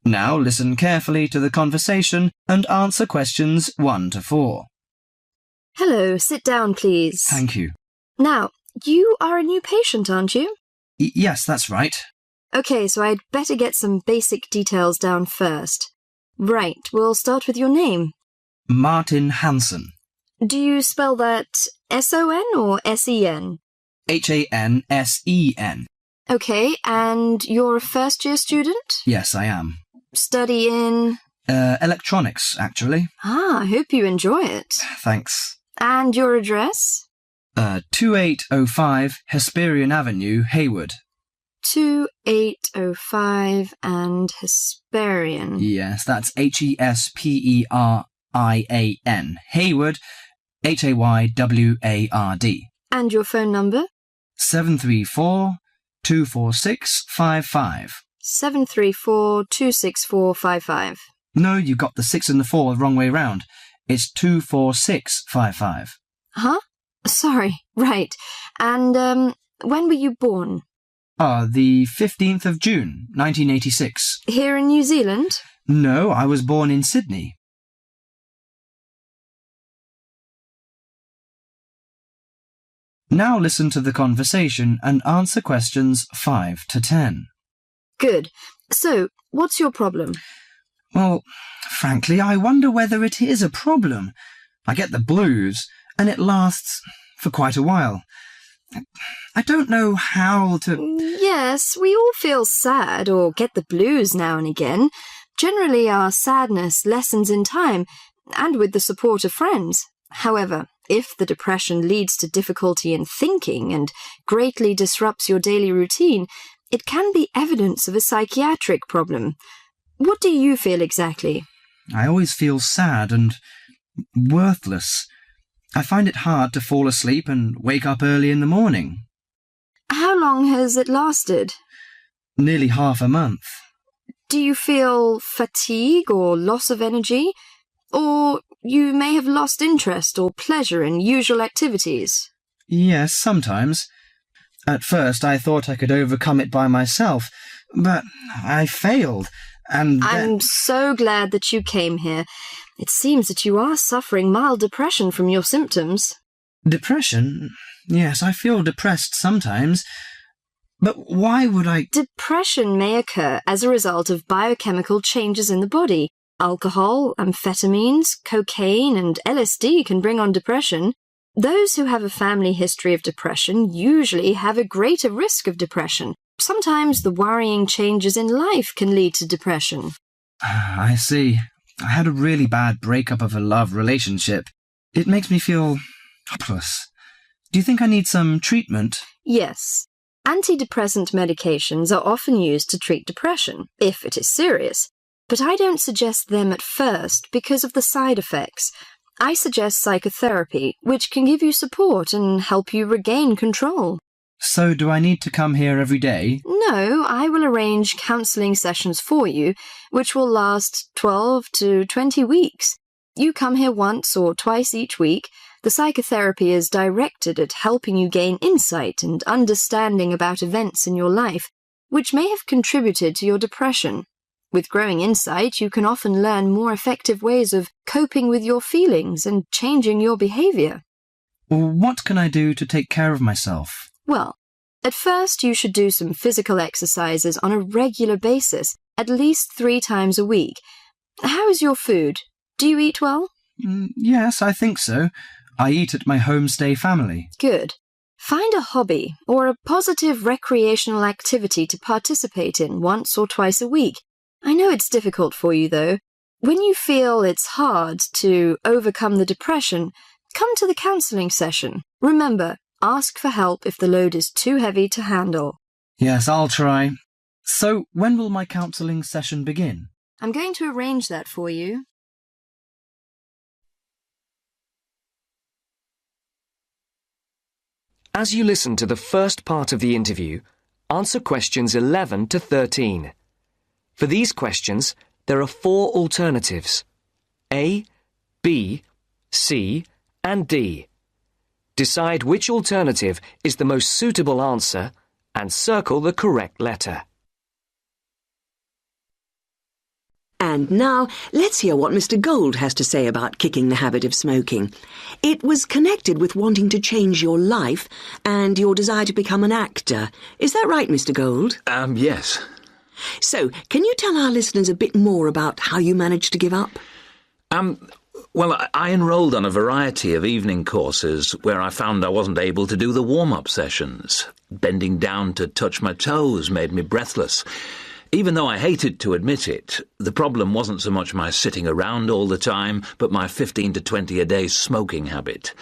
Now listen carefully to the conversation and answer questions 1 to 4. Hello, sit down, please. Thank you. Now, you are a new patient, aren't you? Yes, that's right. Okay, so I'd better get some basic details down first. Right, we'll start with your name. Martin Hansen. Do you spell that S-O-N or S-E-N? Hansen. Okay, and you're a first-year student? Yes, I am. Study in? Electronics, actually. I hope you enjoy it. Thanks. And your address? 2805 Hesperian Avenue, Hayward. 2805 and Hesperian. Yes, that's Hesperian. Hayward, Hayward. And your phone number? 734-246-55. 734-26455. No, you got the 6 and the 4 the wrong way round. It's 24655. Huh? Sorry, right. And, when were you born? The 15th of June, 1986. Here in New Zealand? No, I was born in Sydney. Now listen to the conversation and answer questions 5 to 10. Good. So, what's your problem? Well, frankly, I wonder whether it is a problem. I get the blues, and it lasts for quite a while. I don't know how to... Yes, we all feel sad or get the blues now and again. Generally, our sadness lessens in time, and with the support of friends. However, if the depression leads to difficulty in thinking and greatly disrupts your daily routine, it can be evidence of a psychiatric problem. What do you feel exactly? I always feel sad and worthless. I find it hard to fall asleep and wake up early in the morning. How long has it lasted? Nearly half a month. Do you feel fatigue or loss of energy? Or you may have lost interest or pleasure in usual activities? Yes, sometimes. At first I thought I could overcome it by myself, but I failed, and I'm so glad that you came here. It seems that you are suffering mild depression from your symptoms. Depression? Yes, I feel depressed sometimes. But why would I... Depression may occur as a result of biochemical changes in the body. Alcohol, amphetamines, cocaine, and LSD can bring on depression. Those who have a family history of depression usually have a greater risk of depression. Sometimes the worrying changes in life can lead to depression. I see. I had a really bad breakup of a love relationship. It makes me feel hopeless. Do you think I need some treatment? Yes. Antidepressant medications are often used to treat depression, if it is serious. But I don't suggest them at first because of the side effects. I suggest psychotherapy, which can give you support and help you regain control. So do I need to come here every day? No, I will arrange counselling sessions for you, which will last 12 to 20 weeks. You come here once or twice each week. The psychotherapy is directed at helping you gain insight and understanding about events in your life, which may have contributed to your depression. With growing insight, you can often learn more effective ways of coping with your feelings and changing your behaviour. What can I do to take care of myself? Well, at first you should do some physical exercises on a regular basis, at least 3 times a week. How is your food? Do you eat well? Yes, I think so. I eat at my homestay family. Good. Find a hobby or a positive recreational activity to participate in once or twice a week. I know it's difficult for you, though. When you feel it's hard to overcome the depression, come to the counselling session. Remember, ask for help if the load is too heavy to handle. Yes, I'll try. So, when will my counselling session begin? I'm going to arrange that for you. As you listen to the first part of the interview, answer questions 11 to 13. For these questions, there are 4 alternatives: A, B, C, and D. Decide which alternative is the most suitable answer and circle the correct letter. And now, let's hear what Mr. Gold has to say about kicking the habit of smoking. It was connected with wanting to change your life and your desire to become an actor. Is that right, Mr. Gold? Yes. So, can you tell our listeners a bit more about how you managed to give up? Well, I enrolled on a variety of evening courses where I found I wasn't able to do the warm-up sessions. Bending down to touch my toes made me breathless. Even though I hated to admit it, the problem wasn't so much my sitting around all the time, but my 15 to 20 a day smoking habit.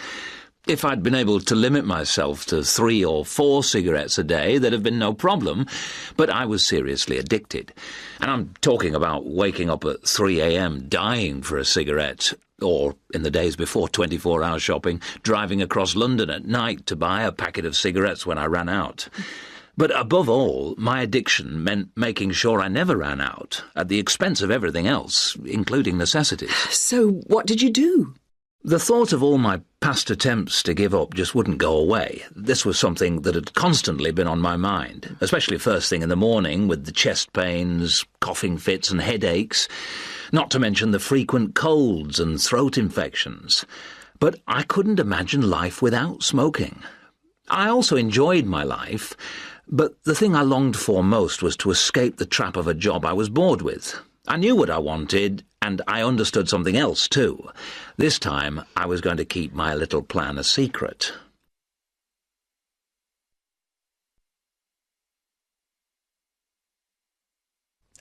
If I'd been able to limit myself to 3 or 4 cigarettes a day, there'd have been no problem, but I was seriously addicted. And I'm talking about waking up at 3 a.m. dying for a cigarette, or, in the days before 24-hour shopping, driving across London at night to buy a packet of cigarettes when I ran out. But above all, my addiction meant making sure I never ran out, at the expense of everything else, including necessities. So, what did you do? The thought of all my past attempts to give up just wouldn't go away. This was something that had constantly been on my mind, especially first thing in the morning with the chest pains, coughing fits and headaches, not to mention the frequent colds and throat infections. But I couldn't imagine life without smoking. I also enjoyed my life, but the thing I longed for most was to escape the trap of a job I was bored with. I knew what I wanted, and I understood something else too. This time, I was going to keep my little plan a secret.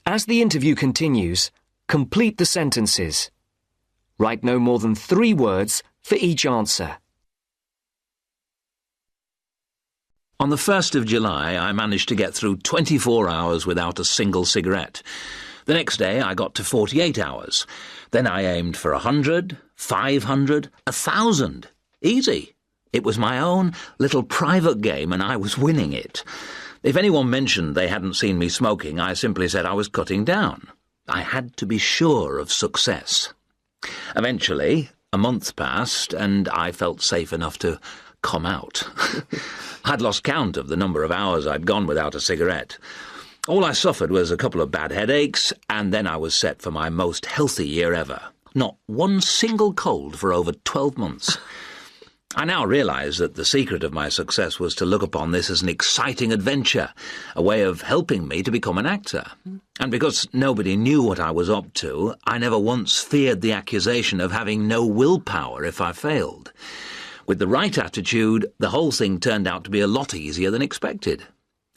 As the interview continues, complete the sentences. Write no more than 3 words for each answer. On the 1st of July, I managed to get through 24 hours without a single cigarette. The next day, I got to 48 hours. Then I aimed for 100, 500, 1,000. Easy. It was my own little private game, and I was winning it. If anyone mentioned they hadn't seen me smoking, I simply said I was cutting down. I had to be sure of success. Eventually, a month passed, and I felt safe enough to come out. I'd lost count of the number of hours I'd gone without a cigarette. All I suffered was a couple of bad headaches, and then I was set for my most healthy year ever. Not one single cold for over 12 months. I now realise that the secret of my success was to look upon this as an exciting adventure, a way of helping me to become an actor. And because nobody knew what I was up to, I never once feared the accusation of having no willpower if I failed. With the right attitude, the whole thing turned out to be a lot easier than expected.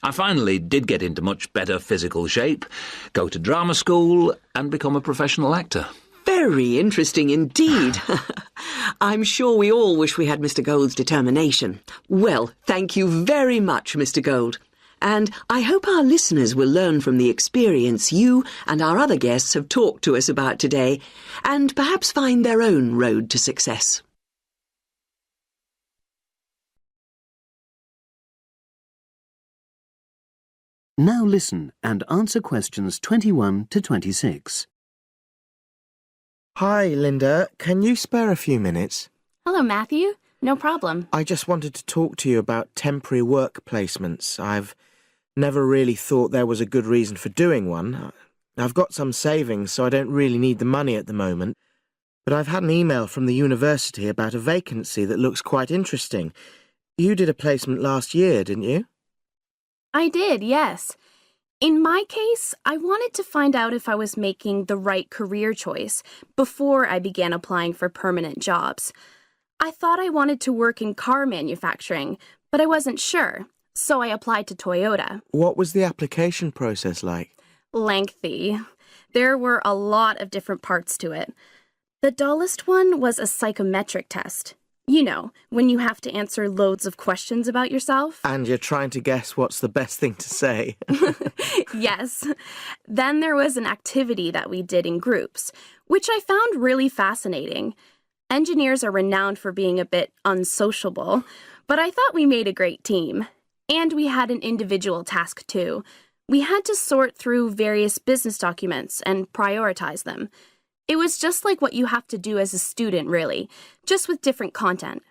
I finally did get into much better physical shape, go to drama school, and become a professional actor. Very interesting indeed. I'm sure we all wish we had Mr. Gold's determination. Well, thank you very much, Mr. Gold. And I hope our listeners will learn from the experience you and our other guests have talked to us about today, and perhaps find their own road to success. Now listen and answer questions 21 to 26. Hi, Linda. Can you spare a few minutes? Hello, Matthew. No problem. I just wanted to talk to you about temporary work placements. I've never really thought there was a good reason for doing one. I've got some savings, so I don't really need the money at the moment. But I've had an email from the university about a vacancy that looks quite interesting. You did a placement last year, didn't you? I did, yes. In my case, I wanted to find out if I was making the right career choice before I began applying for permanent jobs. I thought I wanted to work in car manufacturing, but I wasn't sure, so I applied to Toyota. What was the application process like? Lengthy. There were a lot of different parts to it. The dullest one was a psychometric test. You know, when you have to answer loads of questions about yourself. And you're trying to guess what's the best thing to say. Yes. Then there was an activity that we did in groups, which I found really fascinating. Engineers are renowned for being a bit unsociable, but I thought we made a great team. And we had an individual task too. We had to sort through various business documents and prioritize them. It was just like what you have to do as a student, really, just with different content.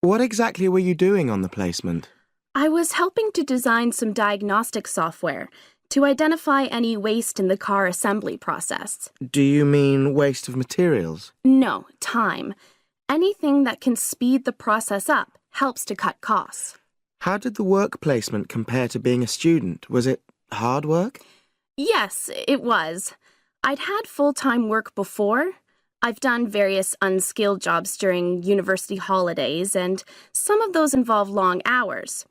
What exactly were you doing on the placement? I was helping to design some diagnostic software to identify any waste in the car assembly process. Do you mean waste of materials? No, time. Anything that can speed the process up helps to cut costs. How did the work placement compare to being a student? Was it hard work? Yes, it was. I'd had full-time work before. I've done various unskilled jobs during university holidays, and some of those involve long hours.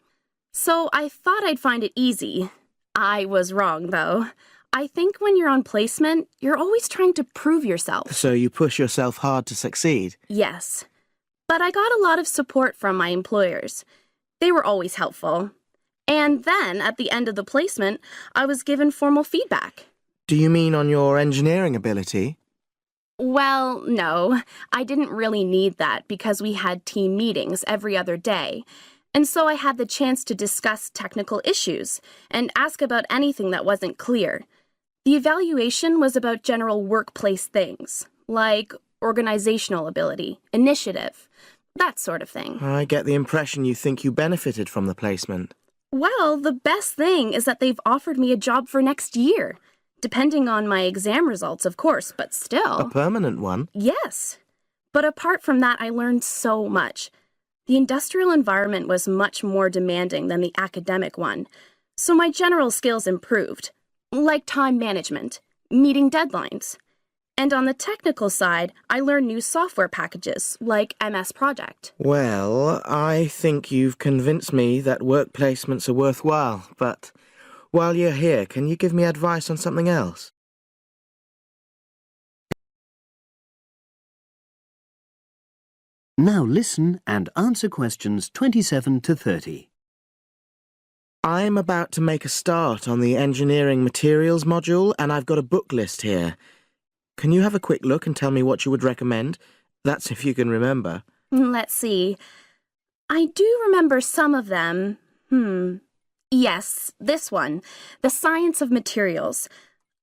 So I thought I'd find it easy. I was wrong, though. I think when you're on placement, you're always trying to prove yourself. So you push yourself hard to succeed? Yes. But I got a lot of support from my employers. They were always helpful. And then, at the end of the placement, I was given formal feedback. Do you mean on your engineering ability? Well, no. I didn't really need that because we had team meetings every other day. And so I had the chance to discuss technical issues and ask about anything that wasn't clear. The evaluation was about general workplace things, like organizational ability, initiative, that sort of thing. I get the impression you think you benefited from the placement. Well, the best thing is that they've offered me a job for next year. Depending on my exam results, of course, but still. A permanent one? Yes. But apart from that, I learned so much. The industrial environment was much more demanding than the academic one, so my general skills improved, like time management, meeting deadlines. And on the technical side, I learned new software packages, like MS Project. Well, I think you've convinced me that work placements are worthwhile, but while you're here, can you give me advice on something else? Now listen and answer questions 27 to 30. I'm about to make a start on the engineering materials module, and I've got a book list here. Can you have a quick look and tell me what you would recommend? That's if you can remember. Let's see. I do remember some of them. Yes, this one, The Science of Materials.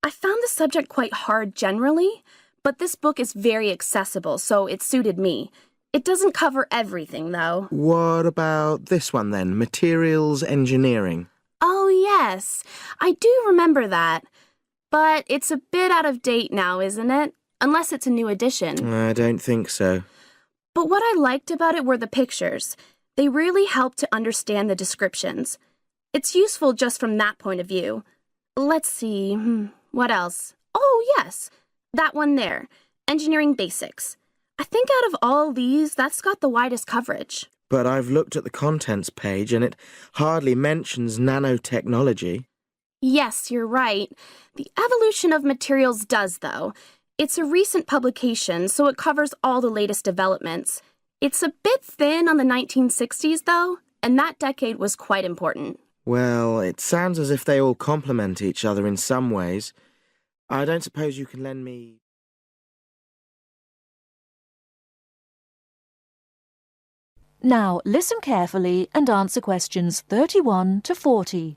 I found the subject quite hard generally, but this book is very accessible, so it suited me. It doesn't cover everything, though. What about this one then, Materials Engineering? Oh, yes, I do remember that. But it's a bit out of date now, isn't it? Unless it's a new edition. I don't think so. But what I liked about it were the pictures. They really helped to understand the descriptions. It's useful just from that point of view. Let's see, what else? Oh, yes, that one there, Engineering Basics. I think out of all these, that's got the widest coverage. But I've looked at the contents page and it hardly mentions nanotechnology. Yes, you're right. The Evolution of Materials does, though. It's a recent publication, so it covers all the latest developments. It's a bit thin on the 1960s, though, and that decade was quite important. Well, it sounds as if they all complement each other in some ways. I don't suppose you can lend me... Now listen carefully and answer questions 31 to 40.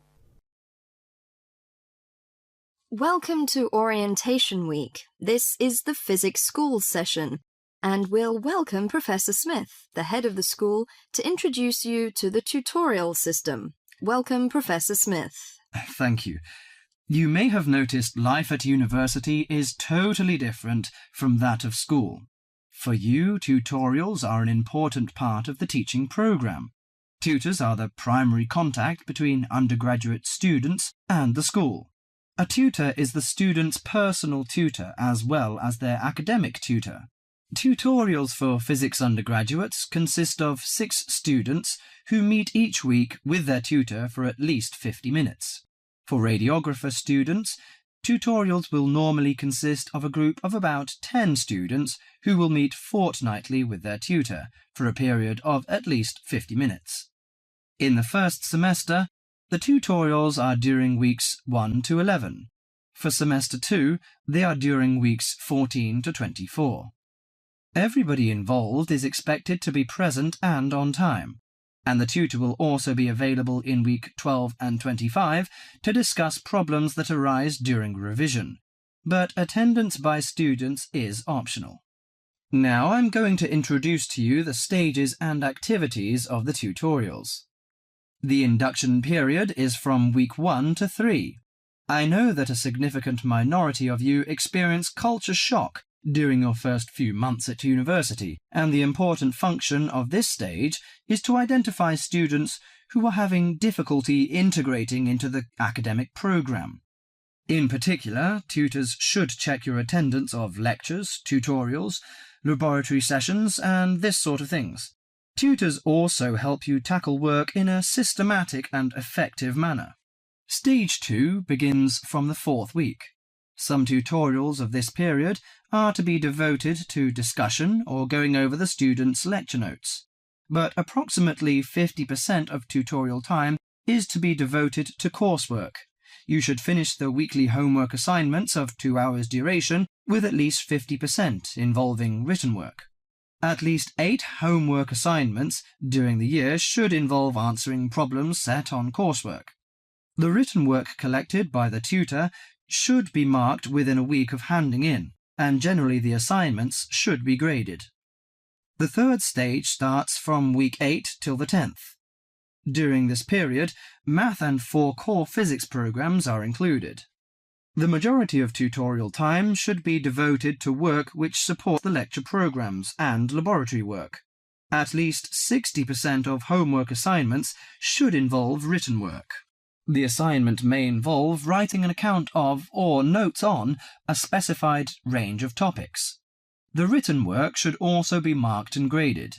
Welcome to Orientation Week. This is the Physics School session, and we'll welcome Professor Smith, the head of the school, to introduce you to the tutorial system. Welcome, Professor Smith. Thank you. You may have noticed life at university is totally different from that of school. For you, tutorials are an important part of the teaching program. Tutors are the primary contact between undergraduate students and the school. A tutor is the student's personal tutor as well as their academic tutor. Tutorials for physics undergraduates consist of 6 students who meet each week with their tutor for at least 50 minutes. For radiographer students, tutorials will normally consist of a group of about 10 students who will meet fortnightly with their tutor for a period of at least 50 minutes. In the first semester, the tutorials are during weeks 1 to 11. For semester 2, they are during weeks 14 to 24. Everybody involved is expected to be present and on time, and the tutor will also be available in week 12 and 25 to discuss problems that arise during revision, but attendance by students is optional. Now I'm going to introduce to you the stages and activities of the tutorials. The induction period is from week 1 to 3. I know that a significant minority of you experience culture shock during your first few months at university, and the important function of this stage is to identify students who are having difficulty integrating into the academic program. In particular, tutors should check your attendance of lectures, tutorials, laboratory sessions, and this sort of things. Tutors also help you tackle work in a systematic and effective manner. Stage 2 begins from the 4th week. Some tutorials of this period are to be devoted to discussion or going over the students' lecture notes, but approximately 50% of tutorial time is to be devoted to coursework. You should finish the weekly homework assignments of 2 hours duration with at least 50% involving written work. At least 8 homework assignments during the year should involve answering problems set on coursework. The written work collected by the tutor should be marked within a week of handing in, and generally the assignments should be graded. The 3rd stage starts from week 8 till the 10th. During this period, math and 4 core physics programs are included. The majority of tutorial time should be devoted to work which supports the lecture programs and laboratory work. At least 60% of homework assignments should involve written work. The assignment may involve writing an account of or notes on a specified range of topics. The written work should also be marked and graded.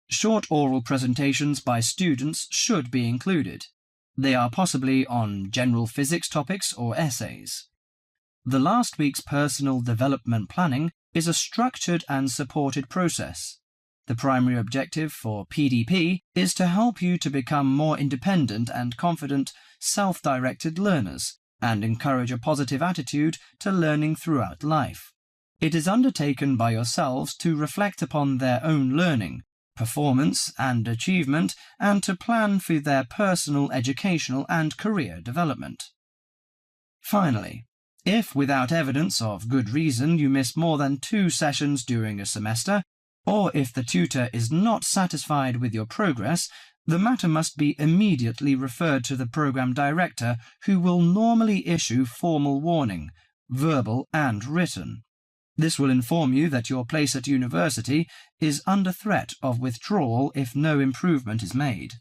Short oral presentations by students should be included. They are possibly on general physics topics or essays. The last week's personal development planning is a structured and supported process. The primary objective for PDP is to help you to become more independent and confident, self-directed learners and encourage a positive attitude to learning throughout life. It is undertaken by yourselves to reflect upon their own learning, performance and achievement, and to plan for their personal, educational and career development. Finally, if without evidence of good reason you miss more than 2 sessions during a semester, or if the tutor is not satisfied with your progress, the matter must be immediately referred to the program director, who will normally issue formal warning, verbal and written. This will inform you that your place at university is under threat of withdrawal if no improvement is made.